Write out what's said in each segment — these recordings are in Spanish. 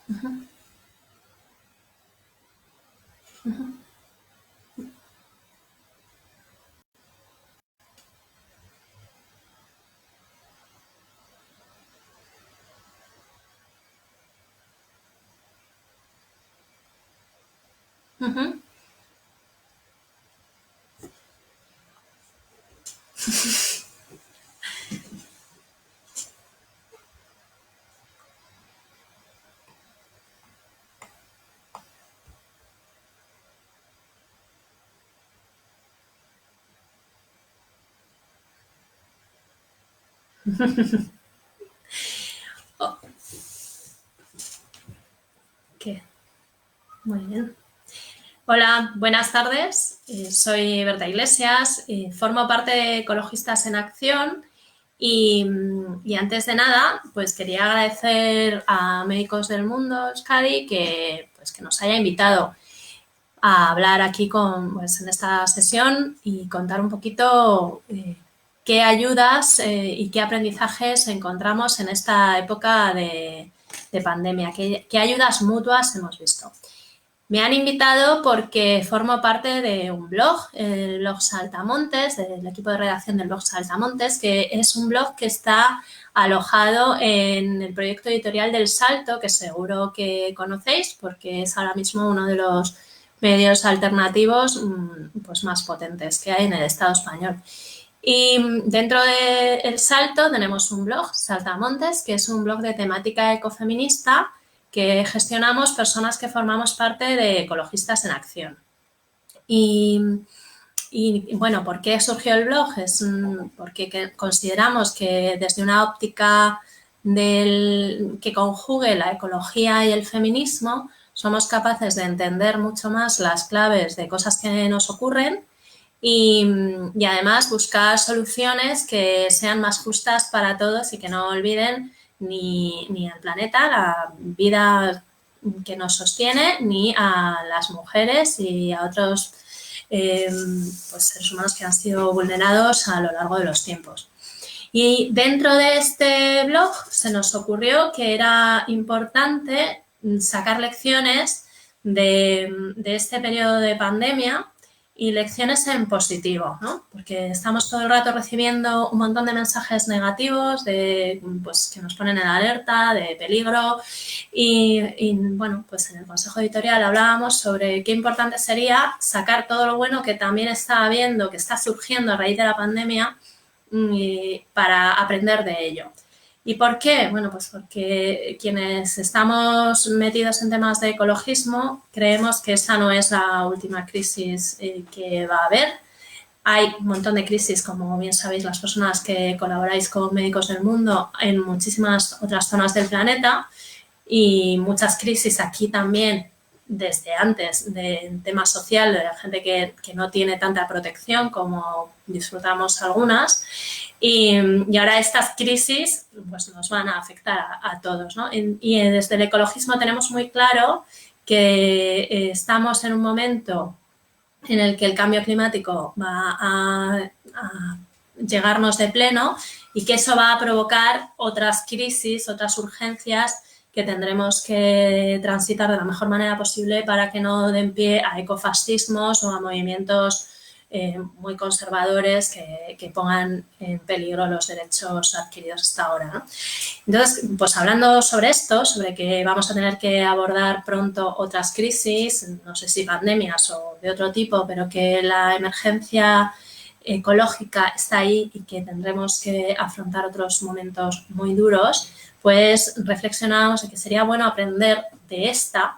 Ujú, ujú, ujú, oh, ¿qué? Muy bien. Hola, buenas tardes. Soy Berta Iglesias, formo parte de Ecologistas en Acción y antes de nada, pues quería agradecer a Médicos del Mundo, Euskadi, que nos haya invitado a hablar aquí pues, en esta sesión y contar un poquito qué ayudas y qué aprendizajes encontramos en esta época de pandemia, qué ayudas mutuas hemos visto. Me han invitado porque formo parte de un blog, el blog Saltamontes, del equipo de redacción del blog Saltamontes, que es un blog que está alojado en el proyecto editorial del Salto, que seguro que conocéis porque es ahora mismo uno de los medios alternativos pues más potentes que hay en el Estado español. Y dentro de El Salto tenemos un blog, Saltamontes, que es un blog de temática ecofeminista que gestionamos personas que formamos parte de Ecologistas en Acción. Y, bueno, ¿por qué surgió el blog? Es porque consideramos que desde una óptica que conjugue la ecología y el feminismo, somos capaces de entender mucho más las claves de cosas que nos ocurren y además buscar soluciones que sean más justas para todos y que no olviden ni al planeta, la vida que nos sostiene, ni a las mujeres y a otros pues seres humanos que han sido vulnerados a lo largo de los tiempos. Y dentro de este blog se nos ocurrió que era importante sacar lecciones de este periodo de pandemia y lecciones en positivo, ¿no? Porque estamos todo el rato recibiendo un montón de mensajes negativos pues, que nos ponen en alerta, de peligro bueno, pues en el Consejo Editorial hablábamos sobre qué importante sería sacar todo lo bueno que también está habiendo, que está surgiendo a raíz de la pandemia para aprender de ello. ¿Y por qué? Bueno, pues porque quienes estamos metidos en temas de ecologismo creemos que esa no es la última crisis que va a haber. Hay un montón de crisis, como bien sabéis las personas que colaboráis con Médicos del Mundo, en muchísimas otras zonas del planeta y muchas crisis aquí también desde antes de tema social, de la gente que no tiene tanta protección como disfrutamos algunas. Y ahora estas crisis pues, nos van a afectar a todos, ¿no? Y desde el ecologismo tenemos muy claro que estamos en un momento en el que el cambio climático va a llegarnos de pleno y que eso va a provocar otras crisis, otras urgencias que tendremos que transitar de la mejor manera posible para que no den pie a ecofascismos o a movimientos muy conservadores que pongan en peligro los derechos adquiridos hasta ahora, ¿no? Entonces, pues hablando sobre esto, sobre que vamos a tener que abordar pronto otras crisis, no sé si pandemias o de otro tipo, pero que la emergencia ecológica está ahí y que tendremos que afrontar otros momentos muy duros, pues reflexionamos de que sería bueno aprender de esta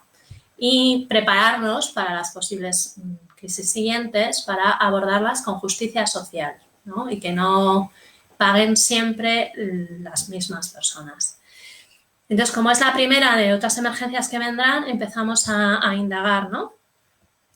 y prepararnos para las posibles crisis siguientes para abordarlas con justicia social, ¿no? Y que no paguen siempre las mismas personas. Entonces, como es la primera de otras emergencias que vendrán, empezamos a indagar, ¿no?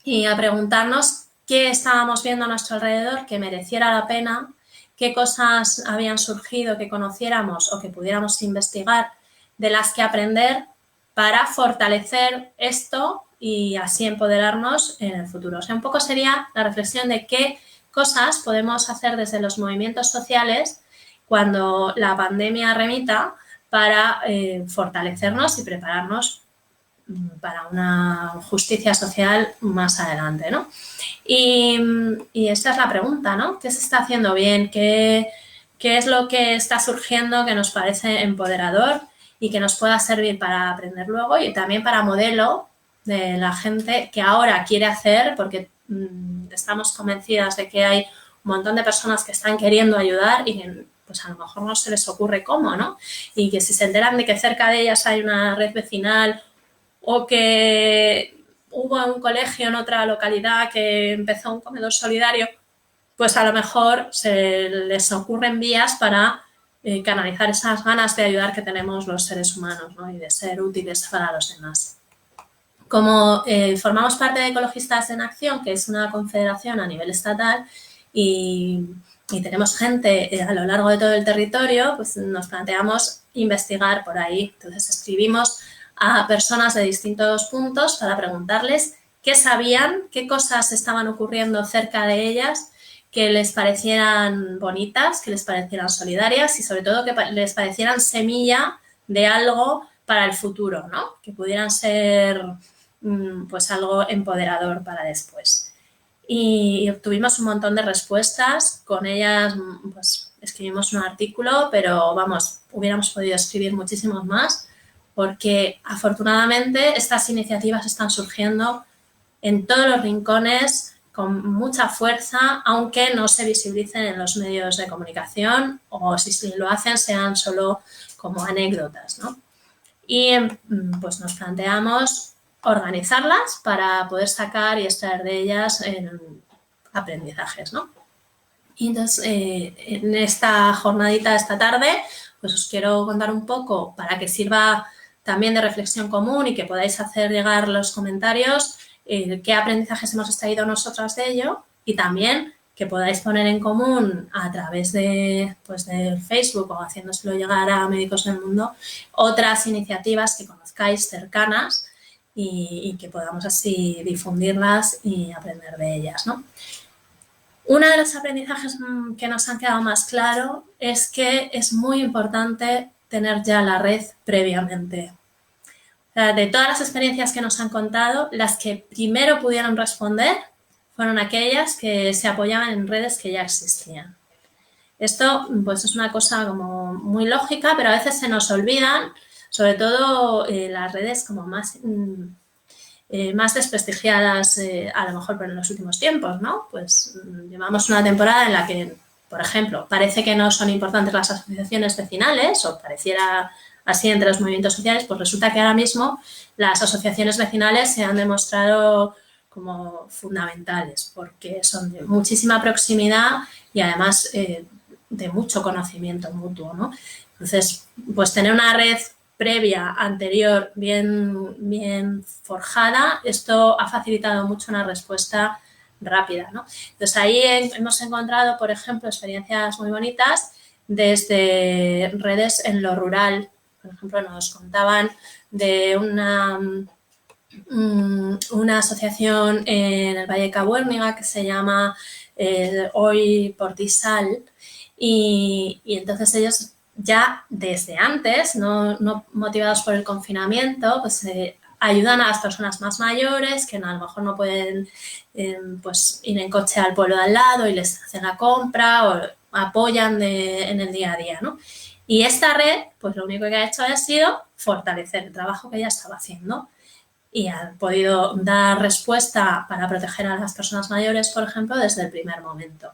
Y a preguntarnos qué estábamos viendo a nuestro alrededor que mereciera la pena, qué cosas habían surgido que conociéramos o que pudiéramos investigar, de las que aprender para fortalecer esto y así empoderarnos en el futuro. O sea, un poco sería la reflexión de qué cosas podemos hacer desde los movimientos sociales cuando la pandemia remita para fortalecernos y prepararnos para una justicia social más adelante, ¿no? Y esta es la pregunta, ¿no? ¿Qué se está haciendo bien? ¿Qué es lo que está surgiendo que nos parece empoderador y que nos pueda servir para aprender luego y también para modelo de la gente que ahora quiere hacer, porque estamos convencidas de que hay un montón de personas que están queriendo ayudar y que pues a lo mejor no se les ocurre cómo, ¿no? Y que si se enteran de que cerca de ellas hay una red vecinal o que hubo un colegio en otra localidad que empezó un comedor solidario, pues a lo mejor se les ocurren vías para canalizar esas ganas de ayudar que tenemos los seres humanos, ¿no? Y de ser útiles para los demás. Como formamos parte de Ecologistas en Acción, que es una confederación a nivel estatal, y tenemos gente a lo largo de todo el territorio, pues nos planteamos investigar por ahí. Entonces escribimos a personas de distintos puntos para preguntarles qué sabían, qué cosas estaban ocurriendo cerca de ellas, que les parecieran bonitas, que les parecieran solidarias y sobre todo que les parecieran semilla de algo para el futuro, ¿no? Que pudieran ser pues algo empoderador para después. Y obtuvimos un montón de respuestas, con ellas pues escribimos un artículo, pero vamos, hubiéramos podido escribir muchísimos más porque afortunadamente estas iniciativas están surgiendo en todos los rincones con mucha fuerza, aunque no se visibilicen en los medios de comunicación o si lo hacen sean solo como anécdotas, ¿no? Y pues nos planteamos organizarlas para poder sacar y extraer de ellas aprendizajes, ¿no? Y entonces, en esta jornadita de esta tarde, pues os quiero contar un poco para que sirva también de reflexión común y que podáis hacer llegar los comentarios qué aprendizajes hemos extraído nosotras de ello y también que podáis poner en común a través de, pues, del Facebook o haciéndoselo llegar a Médicos del Mundo otras iniciativas que conozcáis cercanas y que podamos así difundirlas y aprender de ellas, ¿no? Uno de los aprendizajes que nos han quedado más claro es que es muy importante tener ya la red previamente. O sea, de todas las experiencias que nos han contado, las que primero pudieron responder fueron aquellas que se apoyaban en redes que ya existían. Esto pues es una cosa como muy lógica, pero a veces se nos olvidan, sobre todo las redes como más desprestigiadas a lo mejor en los últimos tiempos, ¿no? Pues llevamos una temporada en la que, por ejemplo, parece que no son importantes las asociaciones vecinales o pareciera así entre los movimientos sociales, pues resulta que ahora mismo las asociaciones vecinales se han demostrado como fundamentales porque son de muchísima proximidad y además de mucho conocimiento mutuo, ¿no? Entonces, pues tener una red previa, anterior, bien forjada, esto ha facilitado mucho una respuesta rápida, ¿no? Entonces, ahí hemos encontrado, por ejemplo, experiencias muy bonitas desde redes en lo rural. Por ejemplo, nos contaban de una asociación en el Valle de Cabuérniga que se llama Hoy por Ti Sal y entonces ellos ya desde antes, no motivados por el confinamiento, pues ayudan a las personas más mayores que a lo mejor no pueden pues ir en coche al pueblo de al lado y les hacen la compra o apoyan en el día a día, ¿no? Y esta red, pues lo único que ha hecho ha sido fortalecer el trabajo que ya estaba haciendo y han podido dar respuesta para proteger a las personas mayores, por ejemplo, desde el primer momento.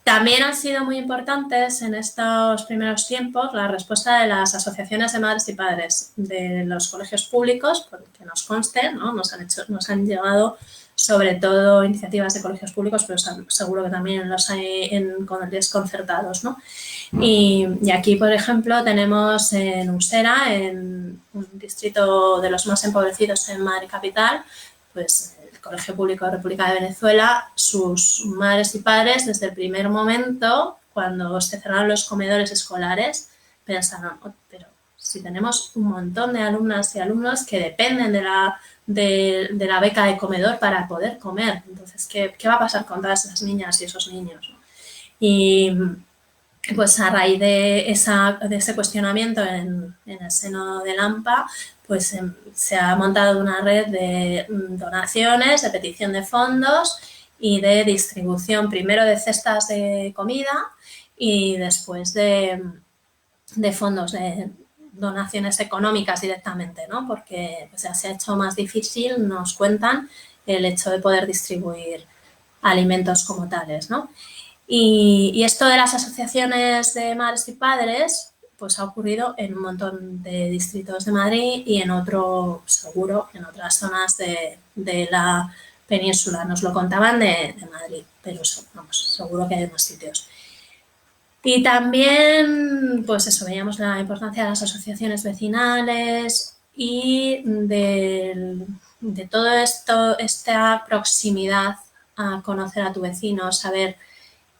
También han sido muy importantes en estos primeros tiempos la respuesta de las asociaciones de madres y padres de los colegios públicos, porque nos conste, ¿no? Nos han llegado sobre todo iniciativas de colegios públicos, pero seguro que también los hay en colegios concertados, ¿no? Y aquí, por ejemplo, tenemos en Usera, en un distrito de los más empobrecidos en Madrid Capital, pues el Colegio Público de República de Venezuela, sus madres y padres, desde el primer momento, cuando se cerraron los comedores escolares, pensaron, oh, pero si tenemos un montón de alumnas y alumnos que dependen de la beca de comedor para poder comer, entonces, ¿qué va a pasar con todas esas niñas y esos niños? pues a raíz de ese cuestionamiento en el seno del AMPA, pues se ha montado una red de donaciones, de petición de fondos y de distribución, primero de cestas de comida y después de fondos, de donaciones económicas directamente, ¿no? Porque se ha hecho más difícil, nos cuentan, el hecho de poder distribuir alimentos como tales, ¿no? Y esto de las asociaciones de madres y padres, pues ha ocurrido en un montón de distritos de Madrid y en otro, seguro, en otras zonas de la península. Nos lo contaban de Madrid, pero vamos, seguro que hay más sitios. Y también, pues eso, veíamos la importancia de las asociaciones vecinales y de todo esto, esta proximidad a conocer a tu vecino, saber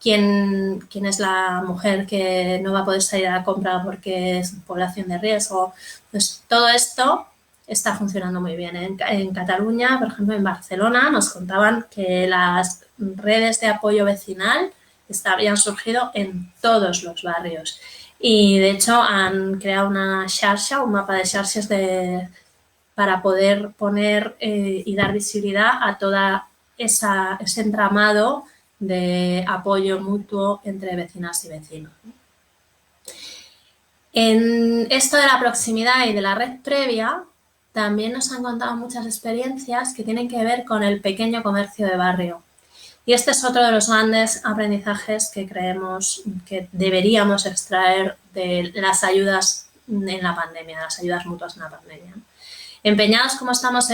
quién es la mujer que no va a poder salir a la compra porque es población de riesgo. Pues todo esto está funcionando muy bien. En Cataluña, por ejemplo, en Barcelona, nos contaban que las redes de apoyo vecinal habían surgido en todos los barrios. Y, de hecho, han creado una xarxa, un mapa de xarxes para poder poner y dar visibilidad a toda ese entramado de apoyo mutuo entre vecinas y vecinos. En esto de la proximidad y de la red previa, también nos han contado muchas experiencias que tienen que ver con el pequeño comercio de barrio. Y este es otro de los grandes aprendizajes que creemos que deberíamos extraer de las ayudas en la pandemia, de las ayudas mutuas en la pandemia. Empeñados como estamos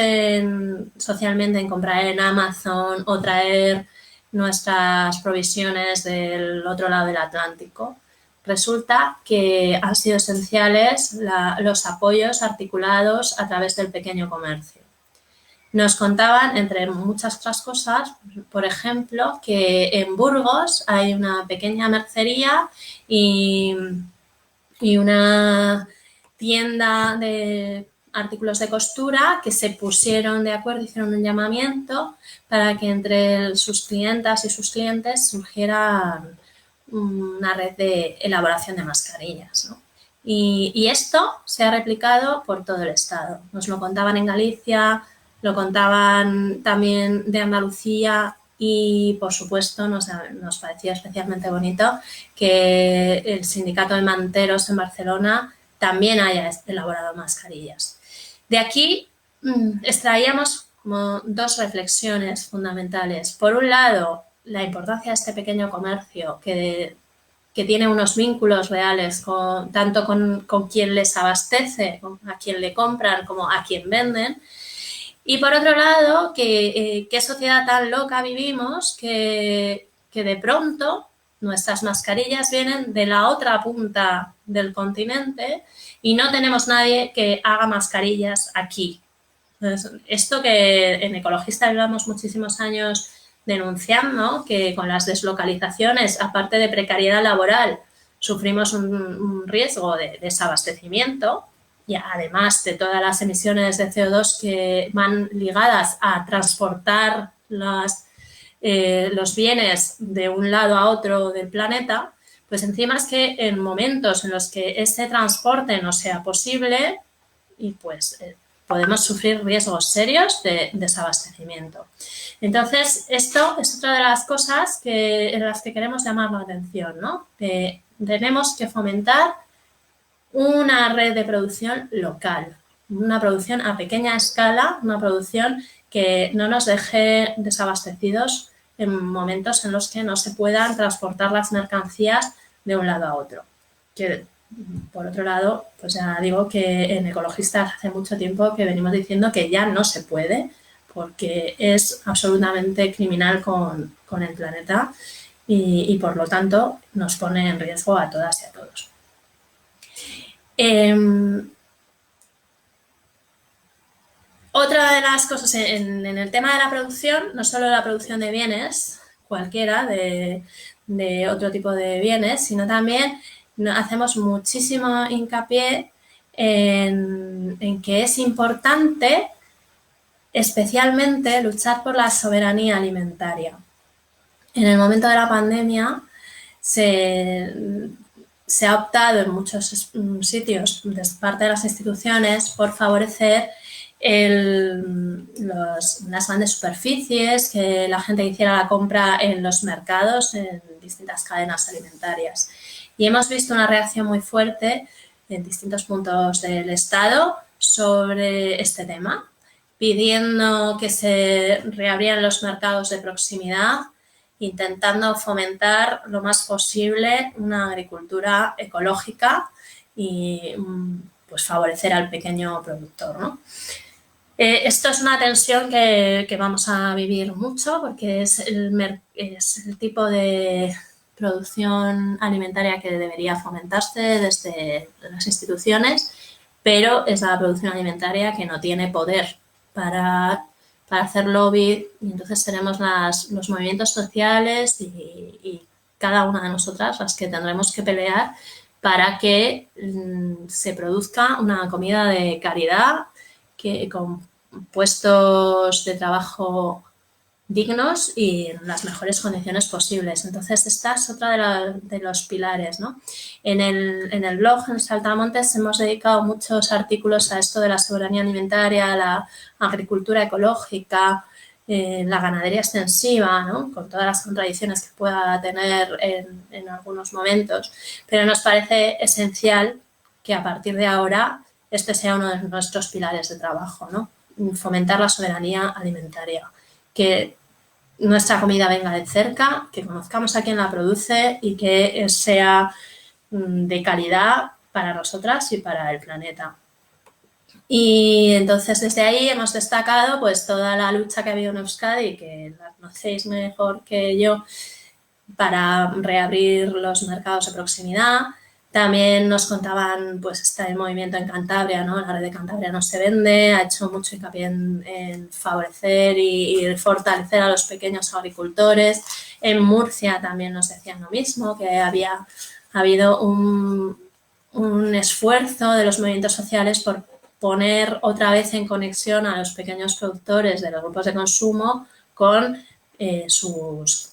socialmente en comprar en Amazon o traer nuestras provisiones del otro lado del Atlántico, resulta que han sido esenciales los apoyos articulados a través del pequeño comercio. Nos contaban, entre muchas otras cosas, por ejemplo, que en Burgos hay una pequeña mercería y una tienda de artículos de costura que se pusieron de acuerdo, hicieron un llamamiento para que entre sus clientas y sus clientes surgiera una red de elaboración de mascarillas, ¿no? Y esto se ha replicado por todo el estado. Nos lo contaban en Galicia, lo contaban también de Andalucía y, por supuesto, nos parecía especialmente bonito que el sindicato de manteros en Barcelona también haya elaborado mascarillas. De aquí extraíamos como dos reflexiones fundamentales. Por un lado, la importancia de este pequeño comercio que tiene unos vínculos reales tanto con quien les abastece, a quien le compran, como a quien venden. Y por otro lado, qué sociedad tan loca vivimos que de pronto nuestras mascarillas vienen de la otra punta del continente y no tenemos nadie que haga mascarillas aquí. Entonces, esto que en Ecologista llevamos muchísimos años denunciando, que con las deslocalizaciones, aparte de precariedad laboral, sufrimos un riesgo de desabastecimiento y además de todas las emisiones de CO2 que van ligadas a transportar los bienes de un lado a otro del planeta, pues encima es que en momentos en los que ese transporte no sea posible, y pues podemos sufrir riesgos serios de desabastecimiento. Entonces, esto es otra de las cosas en las que queremos llamar la atención, ¿no? Que tenemos que fomentar una red de producción local, una producción a pequeña escala, una producción que no nos deje desabastecidos en momentos en los que no se puedan transportar las mercancías de un lado a otro. Que, por otro lado, pues ya digo que en Ecologistas hace mucho tiempo que venimos diciendo que ya no se puede porque es absolutamente criminal con el planeta y por lo tanto nos pone en riesgo a todas y a todos. Otra de las cosas en el tema de la producción, no solo la producción de bienes, cualquiera, de otro tipo de bienes, sino también hacemos muchísimo hincapié en que es importante especialmente luchar por la soberanía alimentaria. En el momento de la pandemia se ha optado en muchos sitios, de parte de las instituciones, por favorecer las grandes superficies, que la gente hiciera la compra en los mercados, en distintas cadenas alimentarias. Y hemos visto una reacción muy fuerte en distintos puntos del Estado sobre este tema, pidiendo que se reabrieran los mercados de proximidad, intentando fomentar lo más posible una agricultura ecológica y pues favorecer al pequeño productor, ¿no? Esto es una tensión que vamos a vivir mucho porque es el tipo de producción alimentaria que debería fomentarse desde las instituciones, pero es la producción alimentaria que no tiene poder para hacer lobby, y entonces tenemos los movimientos sociales y cada una de nosotras las que tendremos que pelear para que se produzca una comida de calidad, con puestos de trabajo dignos y en las mejores condiciones posibles. Entonces, esta es otra de los pilares, ¿no? En el blog, en Saltamontes, hemos dedicado muchos artículos a esto de la soberanía alimentaria, la agricultura ecológica, la ganadería extensiva, ¿no? Con todas las contradicciones que pueda tener en algunos momentos. Pero nos parece esencial que a partir de ahora este sea uno de nuestros pilares de trabajo, ¿no? Fomentar la soberanía alimentaria, que nuestra comida venga de cerca, que conozcamos a quién la produce y que sea de calidad para nosotras y para el planeta. Y entonces desde ahí hemos destacado pues toda la lucha que ha habido en Euskadi, que la conocéis mejor que yo, para reabrir los mercados de proximidad. También nos contaban, pues está el movimiento en Cantabria, ¿no? La red de Cantabria no se vende, ha hecho mucho hincapié en favorecer y fortalecer a los pequeños agricultores. En Murcia también nos decían lo mismo, que había habido un esfuerzo de los movimientos sociales por poner otra vez en conexión a los pequeños productores de los grupos de consumo con sus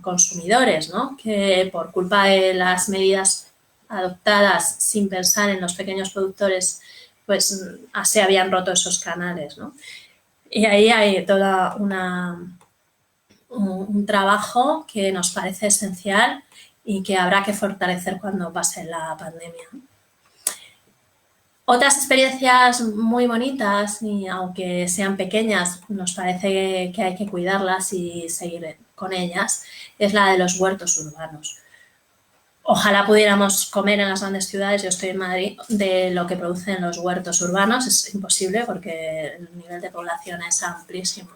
consumidores, ¿no? Que por culpa de las medidas adoptadas sin pensar en los pequeños productores, pues se habían roto esos canales, ¿no? Y ahí hay toda un trabajo que nos parece esencial y que habrá que fortalecer cuando pase la pandemia. Otras experiencias muy bonitas, y aunque sean pequeñas, nos parece que hay que cuidarlas y seguir con ellas, es la de los huertos urbanos. Ojalá pudiéramos comer en las grandes ciudades, yo estoy en Madrid, de lo que producen los huertos urbanos. Es imposible porque el nivel de población es amplísimo.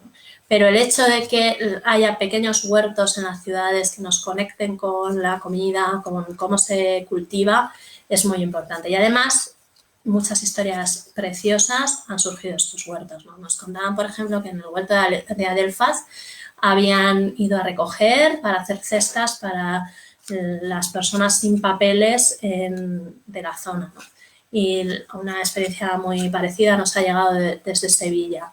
Pero el hecho de que haya pequeños huertos en las ciudades que nos conecten con la comida, con cómo se cultiva, es muy importante. Y además, muchas historias preciosas han surgido de estos huertos, ¿no? Nos contaban, por ejemplo, que en el huerto de Adelfas habían ido a recoger para hacer cestas para las personas sin papeles de la zona, ¿no? Y una experiencia muy parecida nos ha llegado desde Sevilla.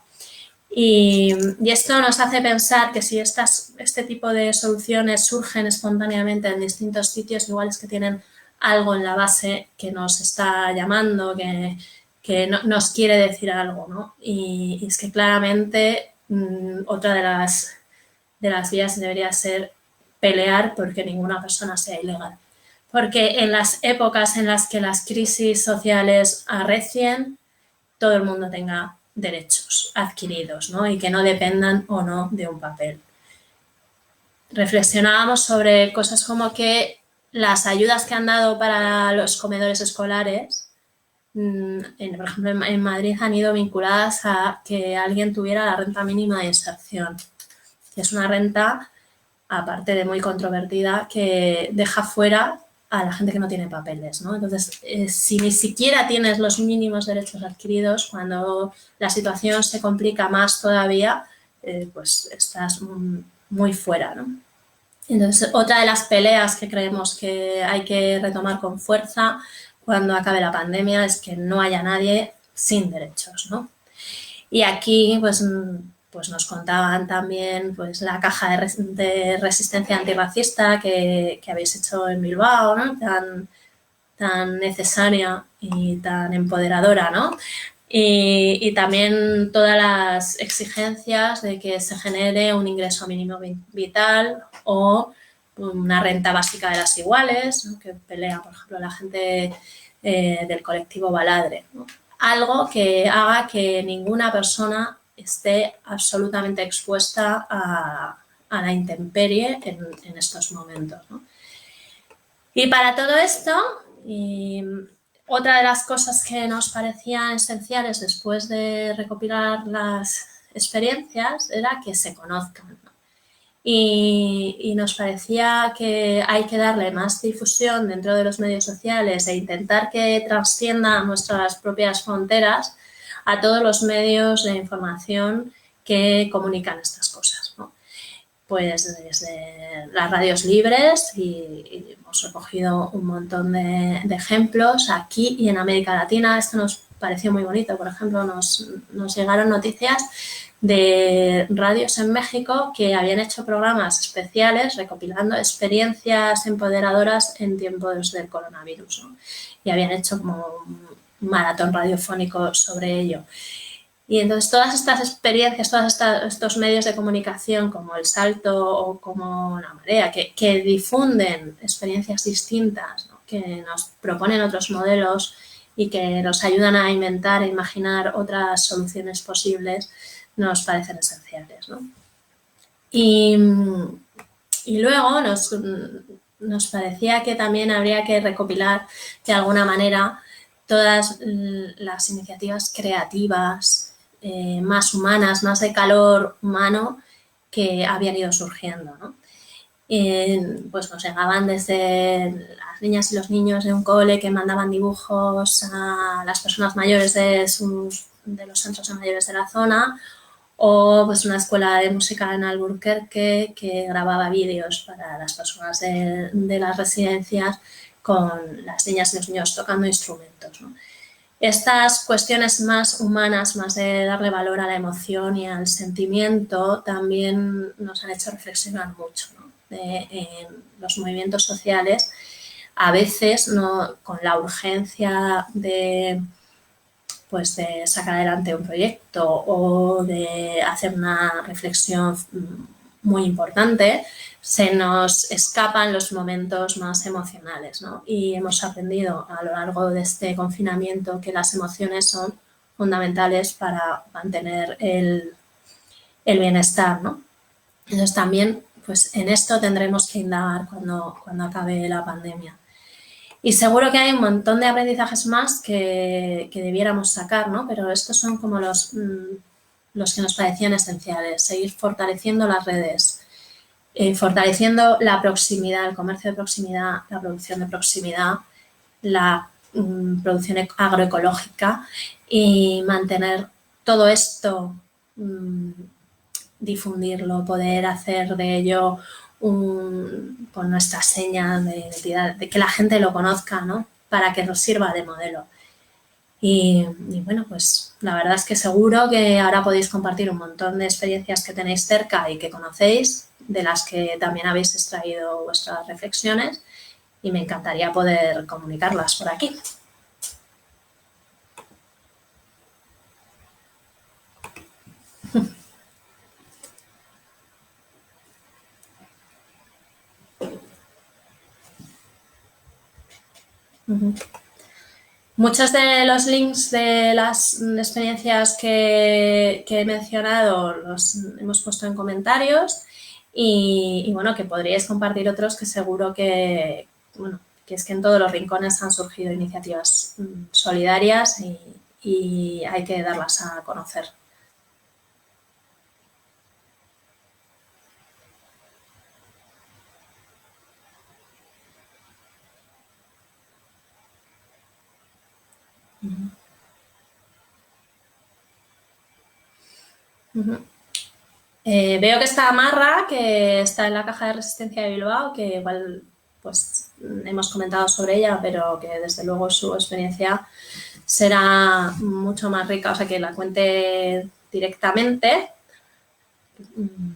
Y esto nos hace pensar que si este tipo de soluciones surgen espontáneamente en distintos sitios, igual es que tienen algo en la base que nos está llamando, que nos quiere decir algo, ¿no? Y es que claramente otra de las vías debería ser pelear porque ninguna persona sea ilegal. Porque en las épocas en las que las crisis sociales arrecien, todo el mundo tenga derechos adquiridos, ¿no? Y que no dependan o no de un papel. Reflexionábamos sobre cosas como que las ayudas que han dado para los comedores escolares, por ejemplo, en Madrid han ido vinculadas a que alguien tuviera la renta mínima de inserción, que es una renta, aparte de muy controvertida, que deja fuera a la gente que no tiene papeles, ¿no? Entonces, si ni siquiera tienes los mínimos derechos adquiridos, cuando la situación se complica más todavía, pues estás muy fuera, ¿no? Entonces, otra de las peleas que creemos que hay que retomar con fuerza cuando acabe la pandemia es que no haya nadie sin derechos, ¿no? Y aquí, pues, pues nos contaban también pues la caja de resistencia antirracista que habéis hecho en Bilbao, ¿no? Tan necesaria y tan empoderadora, ¿no? Y también todas las exigencias de que se genere un ingreso mínimo vital o una renta básica de las iguales, ¿no? Que pelea, por ejemplo, la gente del colectivo Baladre, ¿no? Algo que haga que ninguna persona esté absolutamente expuesta a la intemperie en estos momentos, ¿no? Y para todo esto, otra de las cosas que nos parecían esenciales después de recopilar las experiencias era que se conozcan, ¿no? Y nos parecía que hay que darle más difusión dentro de los medios sociales e intentar que trascienda nuestras propias fronteras a todos los medios de información que comunican estas cosas, ¿no? Pues desde las radios libres y hemos recogido un montón de ejemplos aquí y en América Latina. Esto nos pareció muy bonito. Por ejemplo, nos llegaron noticias de radios en México que habían hecho programas especiales recopilando experiencias empoderadoras en tiempos del coronavirus, ¿no? Y habían hecho como un maratón radiofónico sobre ello. Y entonces todas estas experiencias, todos estos medios de comunicación como El Salto o como La Marea, que difunden experiencias distintas, ¿no? Que nos proponen otros modelos y que nos ayudan a inventar e imaginar otras soluciones posibles, nos parecen esenciales, ¿no? Y luego nos parecía que también habría que recopilar de alguna manera todas las iniciativas creativas, más humanas, más de calor humano que habían ido surgiendo, ¿no? Pues nos llegaban desde las niñas y los niños de un cole que mandaban dibujos a las personas mayores de los centros de mayores de la zona, o pues una escuela de música en Albuquerque que grababa vídeos para las personas de las residencias con las niñas y los niños tocando instrumentos, ¿no? Estas cuestiones más humanas, más de darle valor a la emoción y al sentimiento, también nos han hecho reflexionar mucho, ¿no? En los movimientos sociales, a veces no, con la urgencia pues de sacar adelante un proyecto o de hacer una reflexión muy importante, se nos escapan los momentos más emocionales, ¿no? Y hemos aprendido a lo largo de este confinamiento que las emociones son fundamentales para mantener el bienestar, ¿no? Entonces también pues en esto tendremos que indagar cuando acabe la pandemia. Y seguro que hay un montón de aprendizajes más que debiéramos sacar, ¿no? Pero estos son como los que nos parecían esenciales. Seguir fortaleciendo las redes, fortaleciendo la proximidad, el comercio de proximidad, la producción de proximidad, la producción agroecológica y mantener todo esto, difundirlo, poder hacer de ello con nuestra seña de identidad, de que la gente lo conozca, ¿no? Para que nos sirva de modelo. Y bueno, pues la verdad es que seguro que ahora podéis compartir un montón de experiencias que tenéis cerca y que conocéis, de las que también habéis extraído vuestras reflexiones y me encantaría poder comunicarlas por aquí. Muchos de los links de las experiencias que he mencionado los hemos puesto en comentarios y bueno, que podríais compartir otros que seguro que, bueno, que es que en todos los rincones han surgido iniciativas solidarias y hay que darlas a conocer. Veo que está Marra, que está en la caja de resistencia de Bilbao, que igual pues hemos comentado sobre ella, pero que desde luego su experiencia será mucho más rica, o sea, que la cuente directamente. Mm.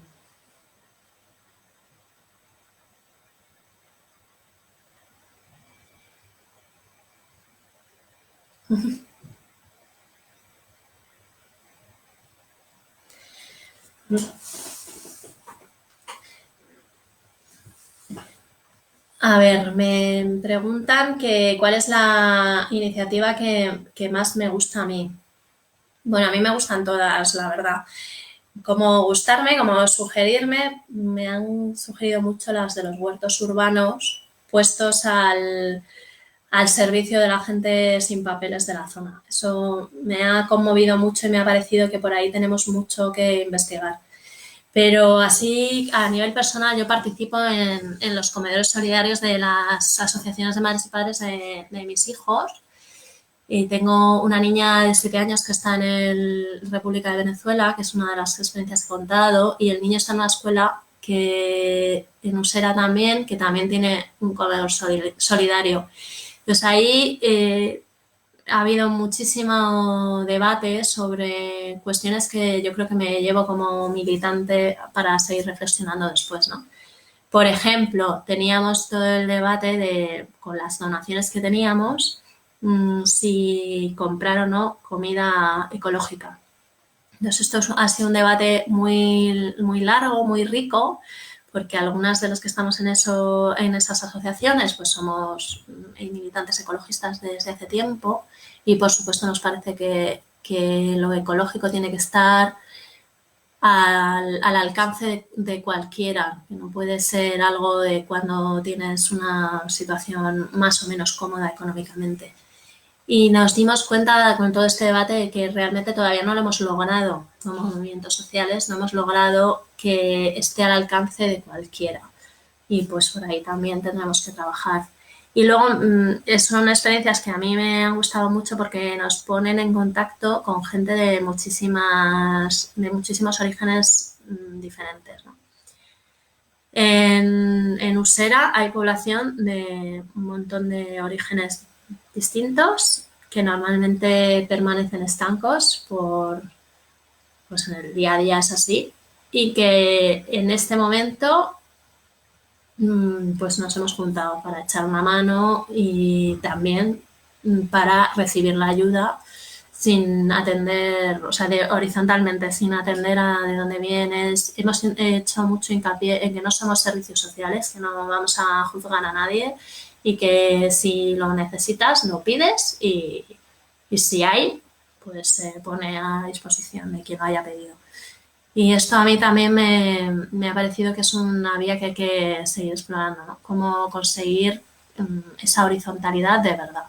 A ver, me preguntan que cuál es la iniciativa que más me gusta a mí. Bueno, a mí me gustan todas, la verdad. Como gustarme, como sugerirme, me han sugerido mucho las de los huertos urbanos puestos al servicio de la gente sin papeles de la zona. Eso me ha conmovido mucho y me ha parecido que por ahí tenemos mucho que investigar. Pero así, a nivel personal, yo participo en los comedores solidarios de las asociaciones de madres y padres de mis hijos. Y tengo una niña de 7 años que está en República de Venezuela, que es una de las experiencias que he contado, y el niño está en una escuela que en Usera también, que también tiene un comedor solidario. Entonces ahí ha habido muchísimo debate sobre cuestiones que yo creo que me llevo como militante para seguir reflexionando después, ¿no? Por ejemplo, teníamos todo el debate con las donaciones que teníamos, si comprar o no comida ecológica. Entonces, esto ha sido un debate muy, muy largo, muy rico, porque algunas de los que estamos en esas asociaciones, pues somos militantes ecologistas desde hace tiempo y, por supuesto, nos parece que lo ecológico tiene que estar al alcance de cualquiera, que no puede ser algo de cuando tienes una situación más o menos cómoda económicamente. Y nos dimos cuenta con todo este debate de que realmente todavía no lo hemos logrado como movimientos sociales, no hemos logrado que esté al alcance de cualquiera. Y pues por ahí también tendremos que trabajar. Y luego son experiencias que a mí me han gustado mucho porque nos ponen en contacto con gente de muchísimos orígenes diferentes, ¿no? En Usera hay población de un montón de orígenes distintos que normalmente permanecen estancos pues en el día a día es así y que en este momento pues nos hemos juntado para echar una mano y también para recibir la ayuda sin atender, o sea, horizontalmente, sin atender a de dónde vienes. Hemos hecho mucho hincapié en que no somos servicios sociales, que no vamos a juzgar a nadie y que si lo necesitas, lo pides y si hay, pues se pone a disposición de quien lo haya pedido. Y esto a mí también me ha parecido que es una vía que hay que seguir explorando, ¿no? Cómo conseguir esa horizontalidad de verdad.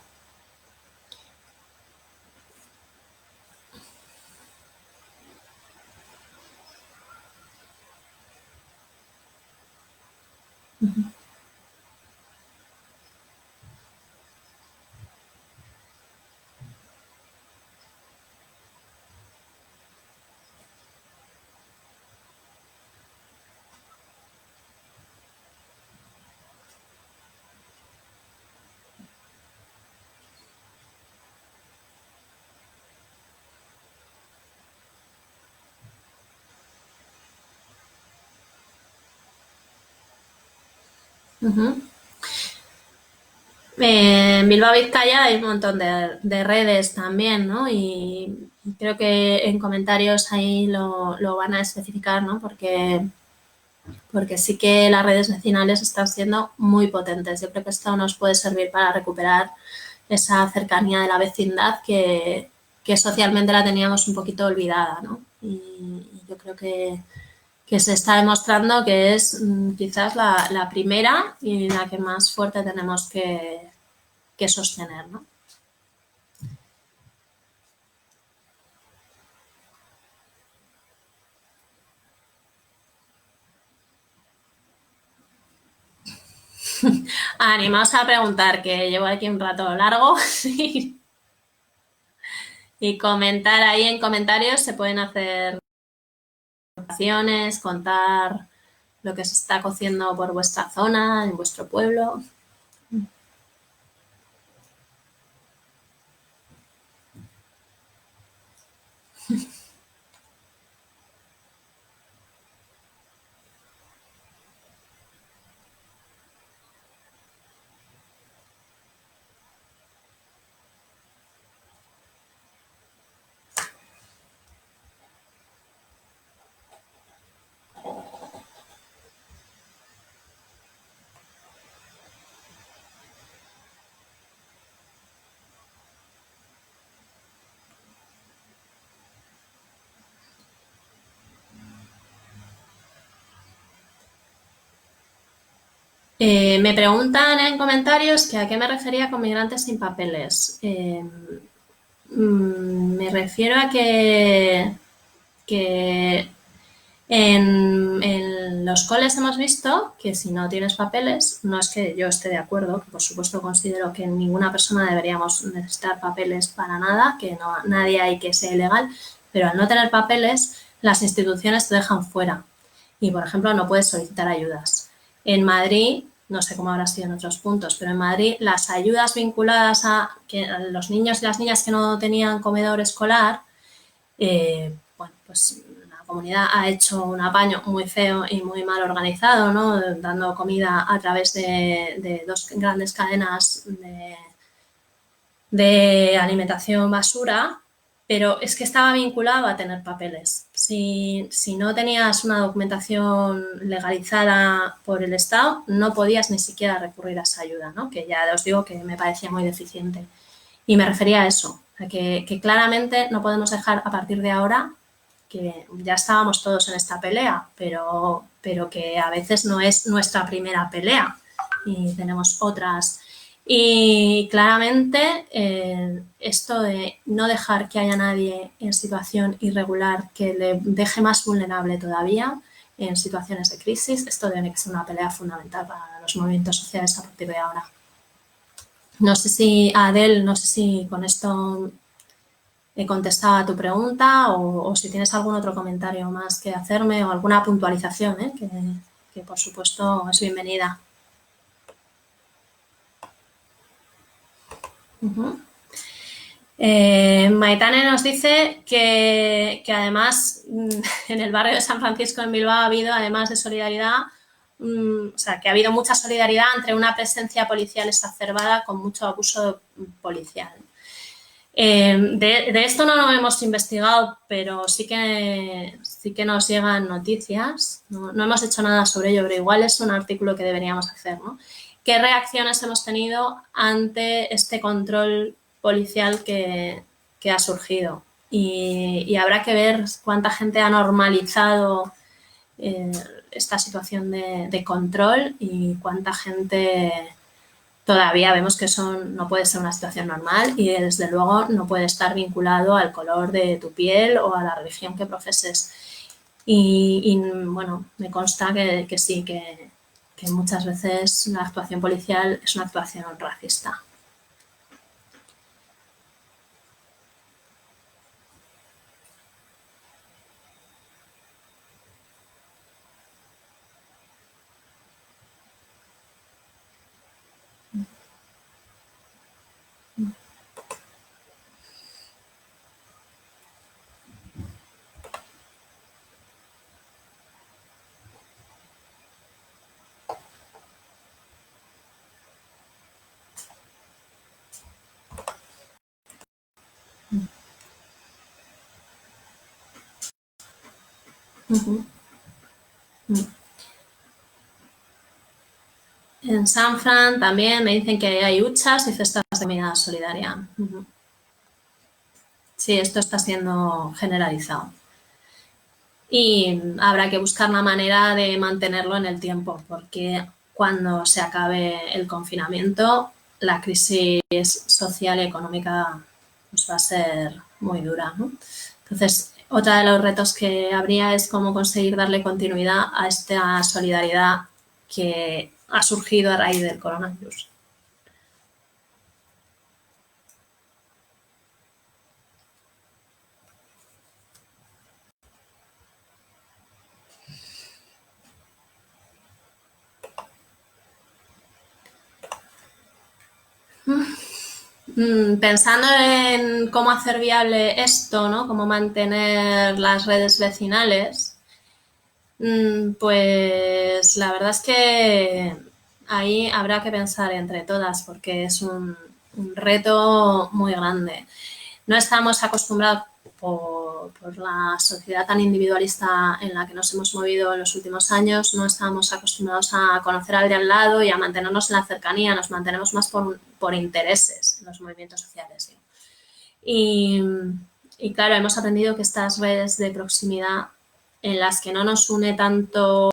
Ujú. En Bilbao Vizcaya hay un montón de redes también, ¿no? Y creo que en comentarios ahí lo van a especificar, ¿no? Porque sí que las redes vecinales están siendo muy potentes. Yo creo que esto nos puede servir para recuperar esa cercanía de la vecindad que socialmente la teníamos un poquito olvidada, ¿no? Y yo creo que se está demostrando que es quizás la primera y la que más fuerte tenemos que sostener, ¿no? Animaos a preguntar, que llevo aquí un rato largo y comentar ahí en comentarios se pueden hacer acciones, contar lo que se está cociendo por vuestra zona, en vuestro pueblo. Me preguntan en comentarios que a qué me refería con migrantes sin papeles. Me refiero a que en los coles hemos visto que si no tienes papeles, no es que yo esté de acuerdo, que por supuesto considero que ninguna persona deberíamos necesitar papeles para nada, que no, nadie hay que sea ilegal, pero al no tener papeles, las instituciones te dejan fuera y, por ejemplo, no puedes solicitar ayudas. En Madrid, no sé cómo habrá sido en otros puntos, pero en Madrid las ayudas vinculadas a los niños y las niñas que no tenían comedor escolar, bueno, pues la comunidad ha hecho un apaño muy feo y muy mal organizado, ¿no? Dando comida a través de dos grandes cadenas de alimentación basura, pero es que estaba vinculado a tener papeles. Si no tenías una documentación legalizada por el Estado, no podías ni siquiera recurrir a esa ayuda, ¿no? Que ya os digo que me parecía muy deficiente. Y me refería a eso, a que claramente no podemos dejar a partir de ahora que ya estábamos todos en esta pelea, pero que a veces no es nuestra primera pelea y tenemos otras. Y claramente esto de no dejar que haya nadie en situación irregular que le deje más vulnerable todavía en situaciones de crisis, esto tiene que ser una pelea fundamental para los movimientos sociales a partir de ahora. No sé si, Adel, no sé si con esto he contestado a tu pregunta o si tienes algún otro comentario más que hacerme o alguna puntualización, que por supuesto es bienvenida. Maitane nos dice que además en el barrio de San Francisco en Bilbao ha habido, además de solidaridad, o sea, que ha habido mucha solidaridad entre una presencia policial exacerbada con mucho abuso policial. De esto no lo hemos investigado, pero sí que nos llegan noticias. No hemos hecho nada sobre ello, pero igual es un artículo que deberíamos hacer, ¿no? ¿Qué reacciones hemos tenido ante este control policial que ha surgido? Y habrá que ver cuánta gente ha normalizado esta situación de control y cuánta gente todavía vemos que eso no puede ser una situación normal y desde luego no puede estar vinculado al color de tu piel o a la religión que profeses. Y bueno, me consta que sí, que muchas veces la actuación policial es una actuación racista. En San Fran también me dicen que hay huchas y cestas de comida solidaria. Sí, esto está siendo generalizado. Y habrá que buscar la manera de mantenerlo en el tiempo, porque cuando se acabe el confinamiento, la crisis social y económica pues, va a ser muy dura, ¿no? Entonces, otro de los retos que habría es cómo conseguir darle continuidad a esta solidaridad que ha surgido a raíz del coronavirus. Pensando en cómo hacer viable esto, ¿no? Cómo mantener las redes vecinales, pues la verdad es que ahí habrá que pensar entre todas porque es un reto muy grande. No estamos acostumbrados por la sociedad tan individualista en la que nos hemos movido en los últimos años, no estamos acostumbrados a conocer al de al lado y a mantenernos en la cercanía, nos mantenemos más por intereses en los movimientos sociales. ¿Sí? Y claro, hemos aprendido que estas redes de proximidad en las que no nos une tanto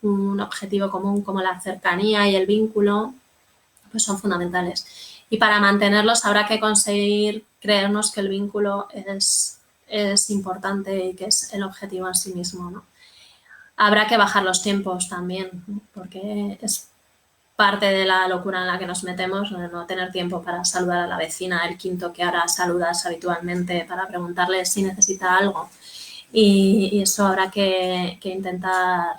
un objetivo común como la cercanía y el vínculo, pues son fundamentales. Y para mantenerlos habrá que conseguir creernos que el vínculo es importante y que es el objetivo en sí mismo, ¿no? Habrá que bajar los tiempos también, ¿no? Porque es parte de la locura en la que nos metemos, no tener tiempo para saludar a la vecina del quinto que ahora saludas habitualmente para preguntarle si necesita algo. Y eso habrá que intentar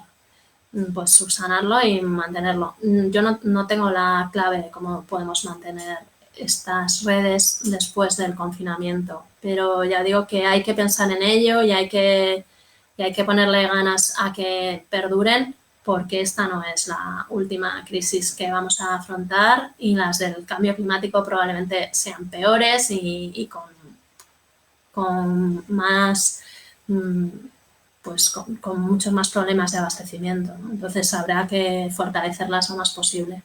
pues subsanarlo y mantenerlo. Yo no tengo la clave de cómo podemos mantener estas redes después del confinamiento, pero ya digo que hay que pensar en ello y hay que ponerle ganas a que perduren, porque esta no es la última crisis que vamos a afrontar y las del cambio climático probablemente sean peores y con más pues con muchos más problemas de abastecimiento, ¿no? Entonces habrá que fortalecerlas lo más posible.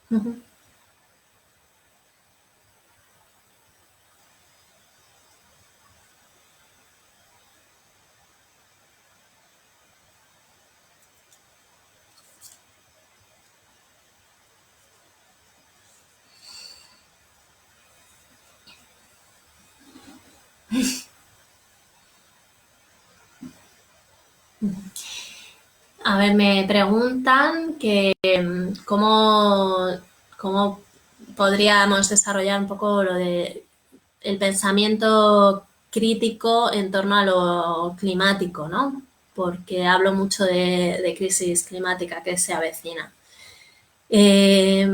Uh -huh. A ver, me preguntan que cómo podríamos desarrollar un poco lo de el pensamiento crítico en torno a lo climático, ¿no? Porque hablo mucho de crisis climática que se avecina. Eh,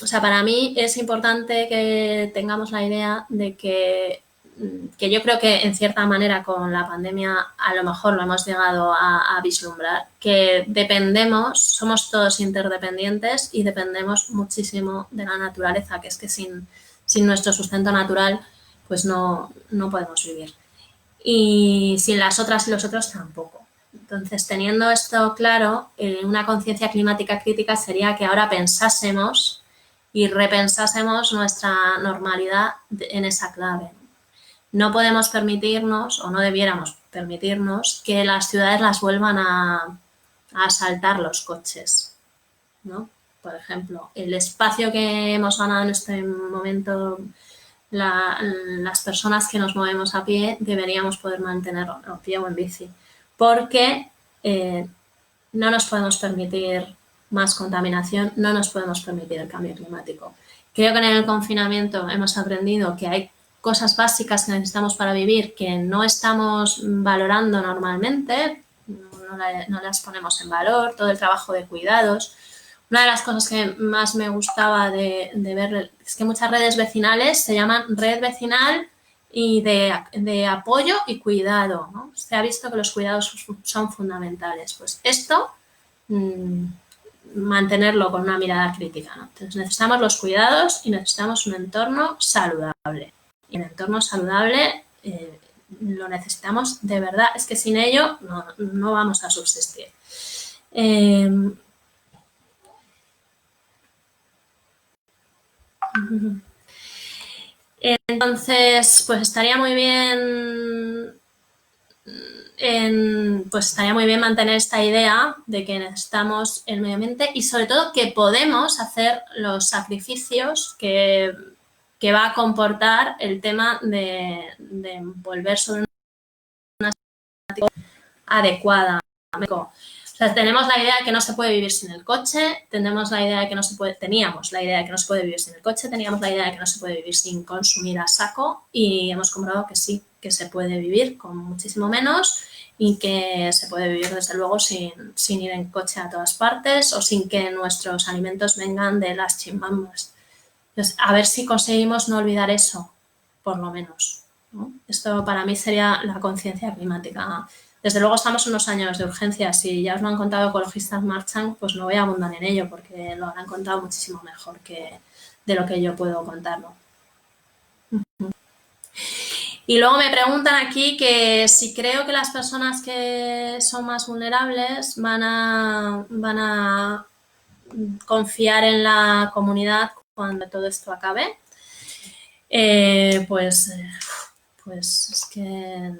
o sea, para mí es importante que tengamos la idea de que yo creo que en cierta manera con la pandemia a lo mejor lo hemos llegado a vislumbrar, que dependemos, somos todos interdependientes y dependemos muchísimo de la naturaleza, que es que sin nuestro sustento natural pues no podemos vivir. Y sin las otras y los otros tampoco. Entonces, teniendo esto claro, una conciencia climática crítica sería que ahora pensásemos y repensásemos nuestra normalidad en esa clave. No podemos permitirnos, o no debiéramos permitirnos, que las ciudades las vuelvan a asaltar los coches, ¿no? Por ejemplo, el espacio que hemos ganado en este momento las personas que nos movemos a pie deberíamos poder mantenerlo a pie o en bici, porque no nos podemos permitir más contaminación, no nos podemos permitir el cambio climático. Creo que en el confinamiento hemos aprendido que hay cosas básicas que necesitamos para vivir que no estamos valorando normalmente, no las ponemos en valor, todo el trabajo de cuidados. Una de las cosas que más me gustaba de ver es que muchas redes vecinales se llaman red vecinal y de apoyo y cuidado, ¿no? Se ha visto que los cuidados son fundamentales. Pues esto, mantenerlo con una mirada crítica, ¿no? Entonces necesitamos los cuidados y necesitamos un entorno saludable. Y el entorno saludable lo necesitamos de verdad. Es que sin ello no vamos a subsistir. Entonces, pues estaría muy bien mantener esta idea de que necesitamos el medio ambiente y sobre todo que podemos hacer los sacrificios que va a comportar el tema de volver sobre una adecuada. O sea, tenemos la idea de que no se puede vivir sin el coche, teníamos la idea de que no se puede vivir sin el coche, teníamos la idea de que no se puede vivir sin consumir a saco y hemos comprobado que sí, que se puede vivir con muchísimo menos y que se puede vivir desde luego sin ir en coche a todas partes o sin que nuestros alimentos vengan de las chimbambas. Entonces, a ver si conseguimos no olvidar eso, por lo menos, ¿no? Esto para mí sería la conciencia climática Desde luego estamos en unos años de urgencia. Si ya os lo han contado Ecologistas Marchan, pues no voy a abundar en ello porque lo habrán contado muchísimo mejor que de lo que yo puedo contarlo. Y luego me preguntan aquí que si creo que las personas que son más vulnerables van a confiar en la comunidad cuando todo esto acabe. Pues es que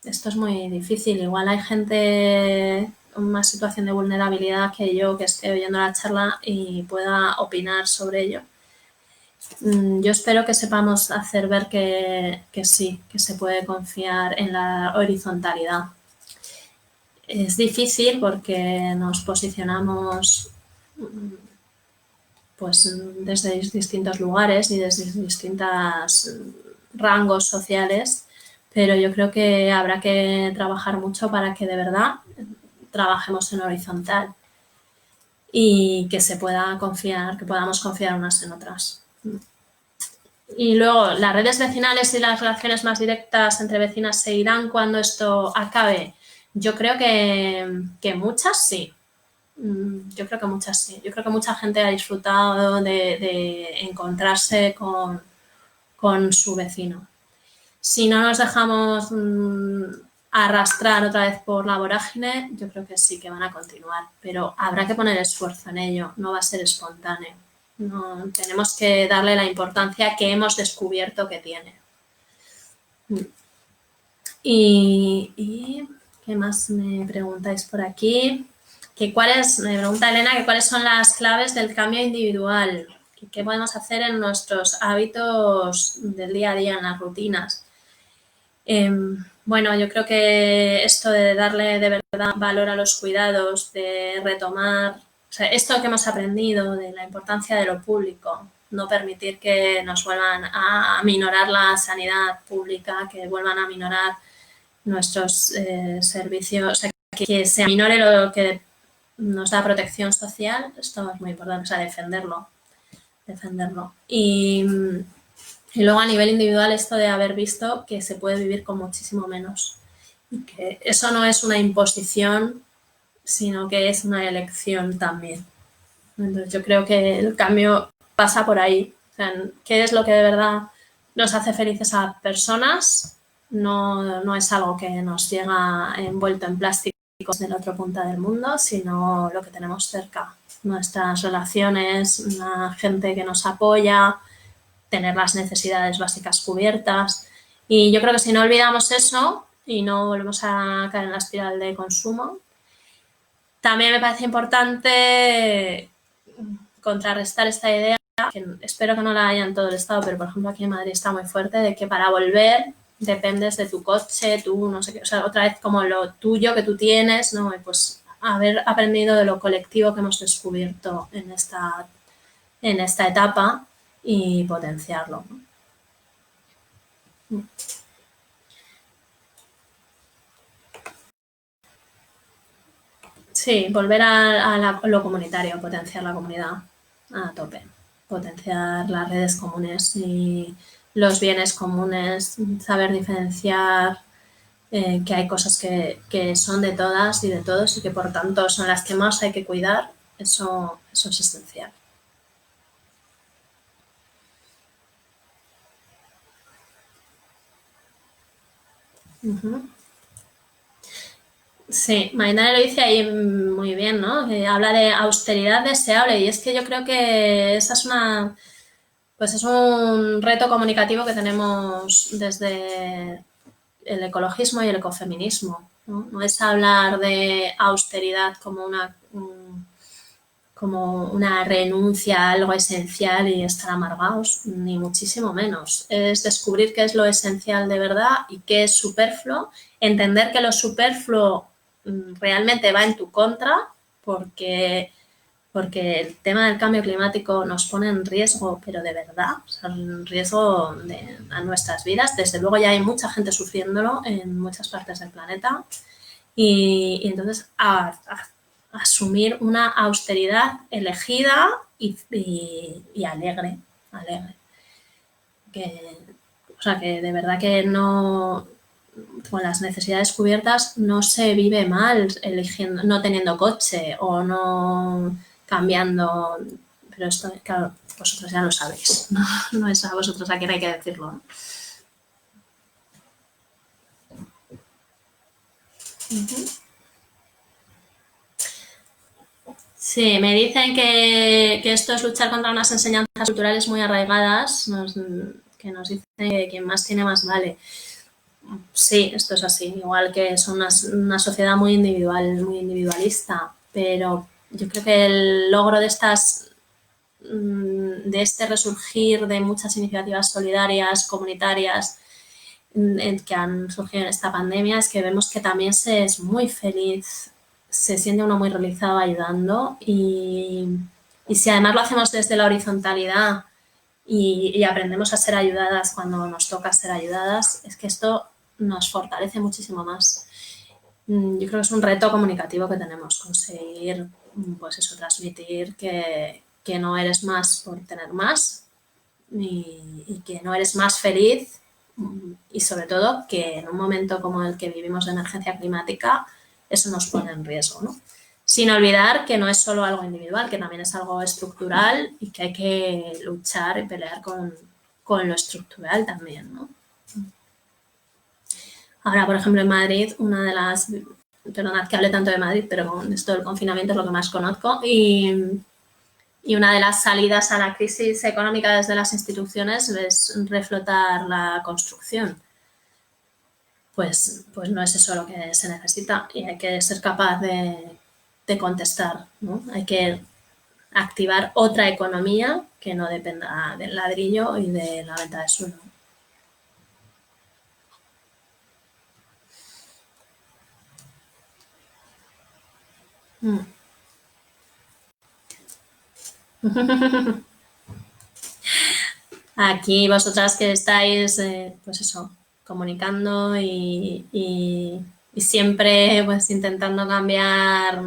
esto es muy difícil. Igual hay gente en una situación de vulnerabilidad que yo que esté oyendo la charla y pueda opinar sobre ello. Yo espero que sepamos hacer ver que sí, que se puede confiar en la horizontalidad. Es difícil porque nos posicionamos pues desde distintos lugares y desde distintos rangos sociales, pero yo creo que habrá que trabajar mucho para que de verdad trabajemos en horizontal y que se pueda confiar, que podamos confiar unas en otras. Y luego, las redes vecinales y las relaciones más directas entre vecinas seguirán cuando esto acabe. Yo creo que muchas sí. Yo creo que muchas sí. Yo creo que mucha gente ha disfrutado de encontrarse con su vecino. Si no nos dejamos arrastrar otra vez por la vorágine, yo creo que sí que van a continuar, pero habrá que poner esfuerzo en ello, no va a ser espontáneo. No, tenemos que darle la importancia que hemos descubierto que tiene. Y ¿qué más me preguntáis por aquí? Me pregunta Elena que cuáles son las claves del cambio individual, qué podemos hacer en nuestros hábitos del día a día, en las rutinas. Bueno, yo creo que esto de darle de verdad valor a los cuidados, de retomar, o sea, esto que hemos aprendido de la importancia de lo público, no permitir que nos vuelvan a aminorar la sanidad pública, que vuelvan a aminorar nuestros servicios, o sea, que se aminore lo que nos da protección social, esto es muy importante, o sea, defenderlo. Y luego a nivel individual esto de haber visto que se puede vivir con muchísimo menos y que eso no es una imposición, sino que es una elección también. Entonces yo creo que el cambio pasa por ahí. O sea, ¿qué es lo que de verdad nos hace felices a personas? No es algo que nos llega envuelto en plásticos de la otra punta del mundo, sino lo que tenemos cerca. Nuestras relaciones, la gente que nos apoya, tener las necesidades básicas cubiertas. Y yo creo que si no olvidamos eso y no volvemos a caer en la espiral de consumo, también me parece importante contrarrestar esta idea, que espero que no la haya en todo el estado, pero por ejemplo aquí en Madrid está muy fuerte, de que para volver dependes de tu coche, tú no sé qué, o sea, otra vez como lo tuyo que tú tienes, ¿no? Y pues haber aprendido de lo colectivo que hemos descubierto en esta etapa y potenciarlo, ¿no? Sí, volver a lo comunitario, potenciar la comunidad a tope, potenciar las redes comunes y los bienes comunes, saber diferenciar que hay cosas que son de todas y de todos y que por tanto son las que más hay que cuidar, eso es esencial. Sí, Maidana lo dice ahí muy bien, ¿no? Que habla de austeridad deseable y es que yo creo que esa es pues es un reto comunicativo que tenemos desde el ecologismo y el ecofeminismo, ¿no? No es hablar de austeridad como una renuncia a algo esencial y estar amargados, ni muchísimo menos. Es descubrir qué es lo esencial de verdad y qué es superfluo, entender que lo superfluo realmente va en tu contra porque el tema del cambio climático nos pone en riesgo, pero de verdad, o sea, en riesgo a nuestras vidas. Desde luego ya hay mucha gente sufriéndolo en muchas partes del planeta y entonces asumir una austeridad elegida y alegre. Que, o sea, que de verdad que no con las necesidades cubiertas no se vive mal eligiendo, no teniendo coche o no cambiando, pero esto, claro, vosotros ya lo sabéis, no, no es a vosotros a quien hay que decirlo, ¿no? Sí, me dicen que esto es luchar contra unas enseñanzas culturales muy arraigadas, que nos dicen que quien más tiene más vale. Sí, esto es así, igual que es una sociedad muy individual, muy individualista, pero yo creo que el logro de de este resurgir de muchas iniciativas solidarias, comunitarias, que han surgido en esta pandemia, es que vemos que también se es muy feliz, se siente uno muy realizado ayudando y si además lo hacemos desde la horizontalidad y aprendemos a ser ayudadas cuando nos toca ser ayudadas, es que esto nos fortalece muchísimo más. Yo creo que es un reto comunicativo que tenemos, conseguir, pues eso, transmitir que no eres más por tener más y que no eres más feliz y sobre todo que en un momento como el que vivimos de emergencia climática, eso nos pone en riesgo, ¿no? Sin olvidar que no es solo algo individual, que también es algo estructural y que hay que luchar y pelear con lo estructural también, ¿no? Ahora, por ejemplo, en Madrid, una de las, perdonad que hable tanto de Madrid, pero con esto del confinamiento es lo que más conozco y una de las salidas a la crisis económica desde las instituciones es reflotar la construcción. Pues no es eso lo que se necesita y hay que ser capaz de contestar, ¿no? Hay que activar otra economía que no dependa del ladrillo y de la venta de suelo. Mm. Aquí vosotras que estáis, pues eso, comunicando y siempre pues intentando cambiar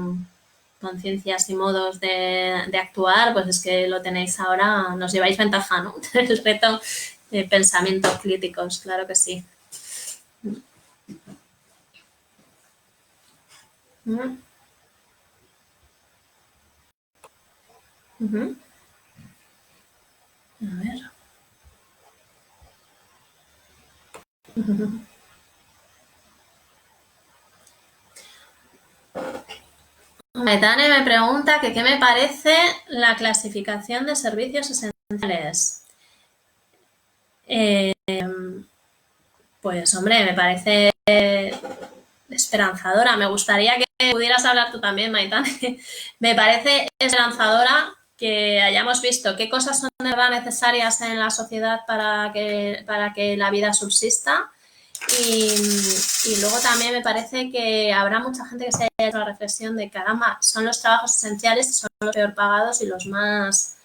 conciencias y modos de actuar, pues es que lo tenéis ahora, nos lleváis ventaja, ¿no? El reto de pensamientos críticos, claro que sí. Mm. Ujú. A ver. Metane me pregunta que qué me parece la clasificación de servicios esenciales. Eh, pues hombre, me parece esperanzadora. Me gustaría que pudieras hablar tú también, Maitane. Me parece esperanzadora que hayamos visto qué cosas son de verdad necesarias en la sociedad para que la vida subsista. Y luego también me parece que habrá mucha gente que se haya hecho la reflexión de caramba, son los trabajos esenciales, son los peor pagados y los más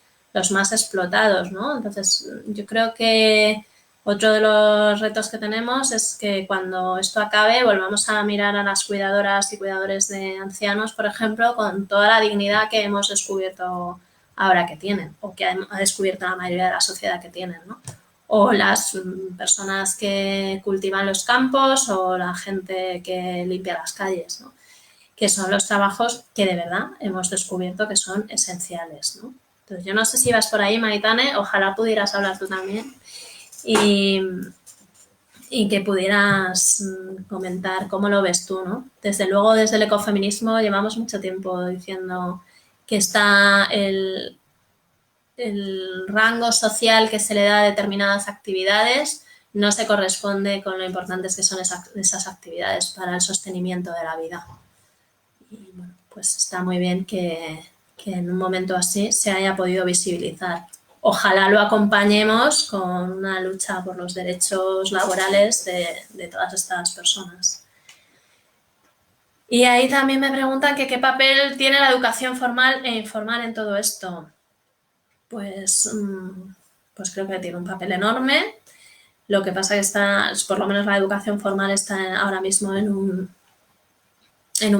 explotados, ¿no? Entonces, yo creo que otro de los retos que tenemos es que cuando esto acabe volvamos a mirar a las cuidadoras y cuidadores de ancianos, por ejemplo, con toda la dignidad que hemos descubierto ahora que tienen o que ha descubierto la mayoría de la sociedad que tienen, ¿no? O las personas que cultivan los campos o la gente que limpia las calles, ¿no? Que son los trabajos que de verdad hemos descubierto que son esenciales, ¿no? Entonces, yo no sé si vas por ahí, Maitane, ojalá pudieras hablar tú también y, y que pudieras comentar cómo lo ves tú, ¿no? Desde luego, desde el ecofeminismo llevamos mucho tiempo diciendo que está el rango social que se le da a determinadas actividades no se corresponde con lo importantes que son esas actividades para el sostenimiento de la vida. Y bueno, pues está muy bien que en un momento así se haya podido visibilizar. Ojalá lo acompañemos con una lucha por los derechos laborales de todas estas personas. Y ahí también me preguntan que qué papel tiene la educación formal e informal en todo esto. Pues, pues creo que tiene un papel enorme. Lo que pasa es que está, por lo menos la educación formal está ahora mismo en un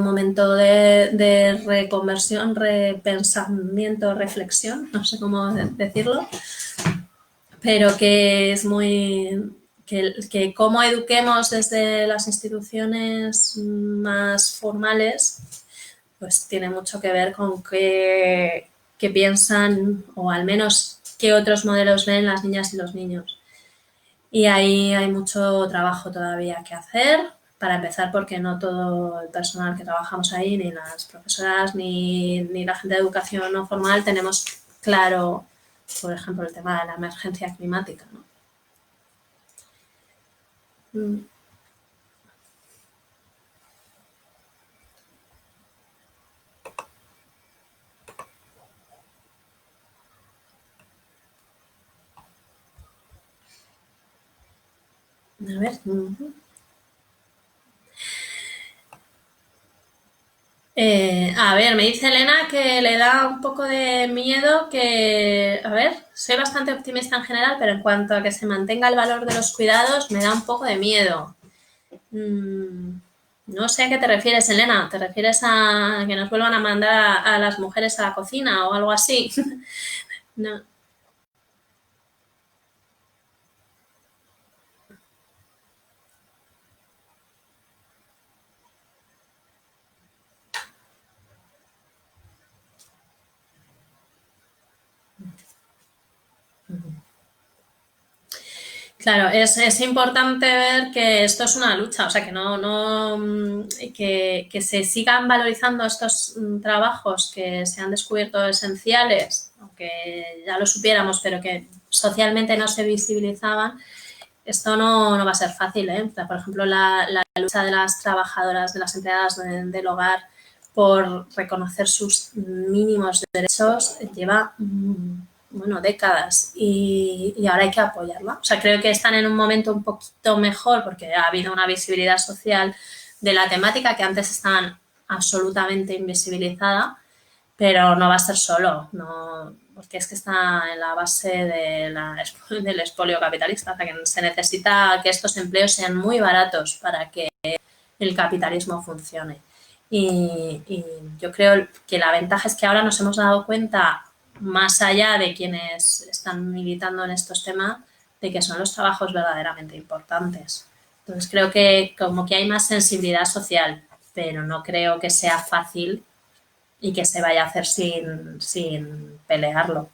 momento de reconversión, repensamiento, reflexión, no sé cómo decirlo, pero que que cómo eduquemos desde las instituciones más formales, pues tiene mucho que ver con qué piensan, o al menos qué otros modelos ven las niñas y los niños. Y ahí hay mucho trabajo todavía que hacer, para empezar, porque no todo el personal que trabajamos ahí, ni las profesoras, ni la gente de educación no formal, tenemos claro, por ejemplo, el tema de la emergencia climática, ¿no? A ver. A ver, me dice Elena que le da un poco de miedo que, a ver, soy bastante optimista en general, pero en cuanto a que se mantenga el valor de los cuidados, me da un poco de miedo. No sé a qué te refieres, Elena. ¿Te refieres a que nos vuelvan a mandar a las mujeres a la cocina o algo así? No. Claro, es importante ver que esto es una lucha, o sea, que que se sigan valorizando estos trabajos que se han descubierto esenciales, aunque ya lo supiéramos, pero que socialmente no se visibilizaban. Esto no va a ser fácil, ¿eh? O sea, por ejemplo, la lucha de las trabajadoras, de las empleadas del hogar por reconocer sus mínimos derechos lleva bueno, décadas, y ahora hay que apoyarla. O sea, creo que están en un momento un poquito mejor porque ha habido una visibilidad social de la temática que antes estaban absolutamente invisibilizada, pero no va a ser solo, no, porque es que está en la base del expolio capitalista. O sea, que se necesita que estos empleos sean muy baratos para que el capitalismo funcione. Y yo creo que la ventaja es que ahora nos hemos dado cuenta, más allá de quienes están militando en estos temas, de que son los trabajos verdaderamente importantes. Entonces creo que como que hay más sensibilidad social, pero no creo que sea fácil y que se vaya a hacer sin pelearlo.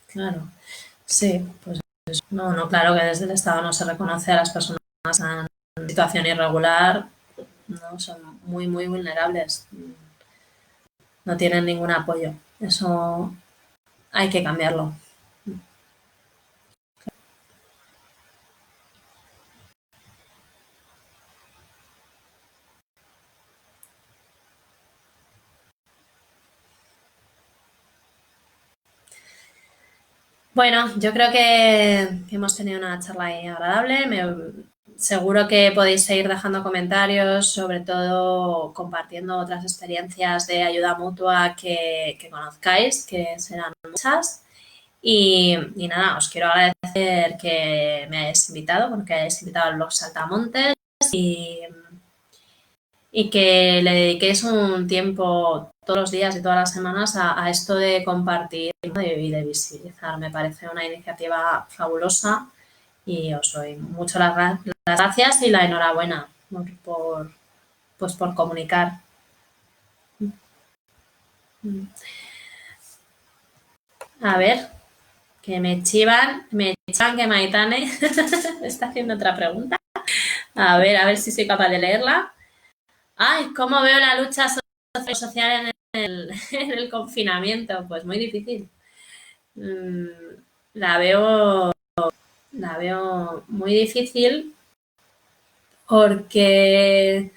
Claro, sí, pues no, claro que desde el Estado no se reconoce a las personas en situación irregular, no, son muy vulnerables, no tienen ningún apoyo. Eso hay que cambiarlo. Bueno, yo creo que hemos tenido una charla ahí agradable. Seguro que podéis seguir dejando comentarios, sobre todo compartiendo otras experiencias de ayuda mutua que conozcáis, que serán muchas. Y nada, os quiero agradecer que me hayáis invitado, bueno, que hayáis invitado al blog Saltamontes, y, y que le dediquéis un tiempo todos los días y todas las semanas a esto de compartir, ¿no? Y de visibilizar. Me parece una iniciativa fabulosa y os doy mucho las gracias y la enhorabuena pues por comunicar. A ver, que me chivan que Maitane me está haciendo otra pregunta. A ver si soy capaz de leerla. Ay, ¿cómo veo la lucha social en el confinamiento? Pues muy difícil. Mm, La veo, la veo muy difícil porque,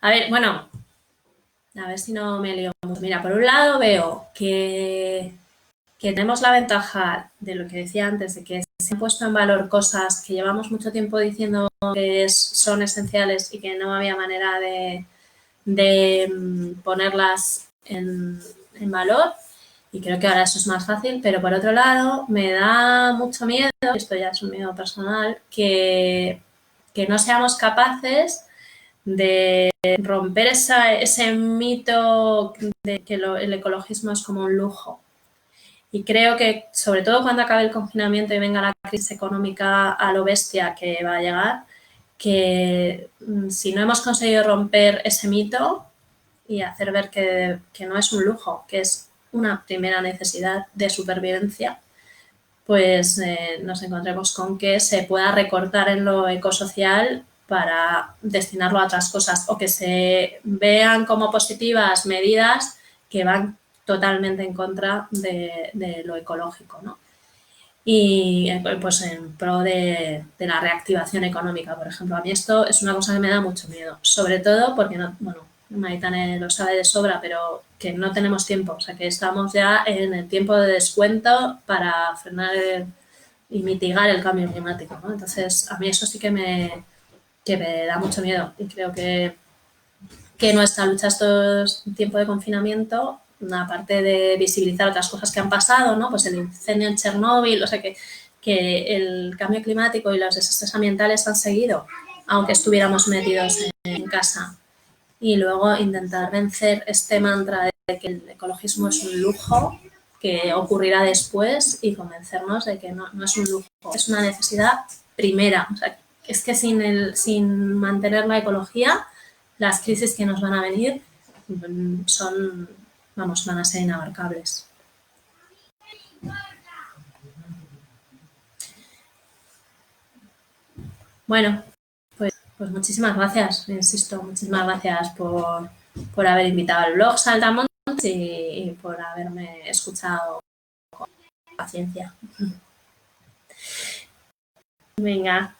a ver, bueno, a ver si no me lío mucho. Mira, por un lado veo que tenemos la ventaja de lo que decía antes, de que se han puesto en valor cosas que llevamos mucho tiempo diciendo que son esenciales y que no había manera de ponerlas en valor, y creo que ahora eso es más fácil, pero por otro lado me da mucho miedo, esto ya es un miedo personal, que no seamos capaces de romper ese mito de que el ecologismo es como un lujo. Y creo que, sobre todo cuando acabe el confinamiento y venga la crisis económica a lo bestia que va a llegar, que si no hemos conseguido romper ese mito y hacer ver que no es un lujo, que es una primera necesidad de supervivencia, pues nos encontremos con que se pueda recortar en lo ecosocial para destinarlo a otras cosas o que se vean como positivas medidas que van totalmente en contra de lo ecológico, ¿no? Y pues en pro de la reactivación económica, por ejemplo. A mí esto es una cosa que me da mucho miedo, sobre todo porque, no, bueno, Maitane lo sabe de sobra, pero que no tenemos tiempo, o sea que estamos ya en el tiempo de descuento para frenar y mitigar el cambio climático, ¿no? Entonces, a mí eso sí que me da mucho miedo y creo que nuestra lucha estos tiempos de confinamiento, aparte de visibilizar otras cosas que han pasado, ¿no? Pues el incendio en Chernóbil, o sea que el cambio climático y los desastres ambientales han seguido, aunque estuviéramos metidos en casa. Y luego intentar vencer este mantra de que el ecologismo es un lujo que ocurrirá después y convencernos de que no es un lujo, es una necesidad primera. O sea, es que sin mantener la ecología, las crisis que nos van a venir van a ser inabarcables. Bueno, pues muchísimas gracias, insisto, muchísimas gracias por haber invitado al blog Saltamontes y por haberme escuchado con paciencia. Venga.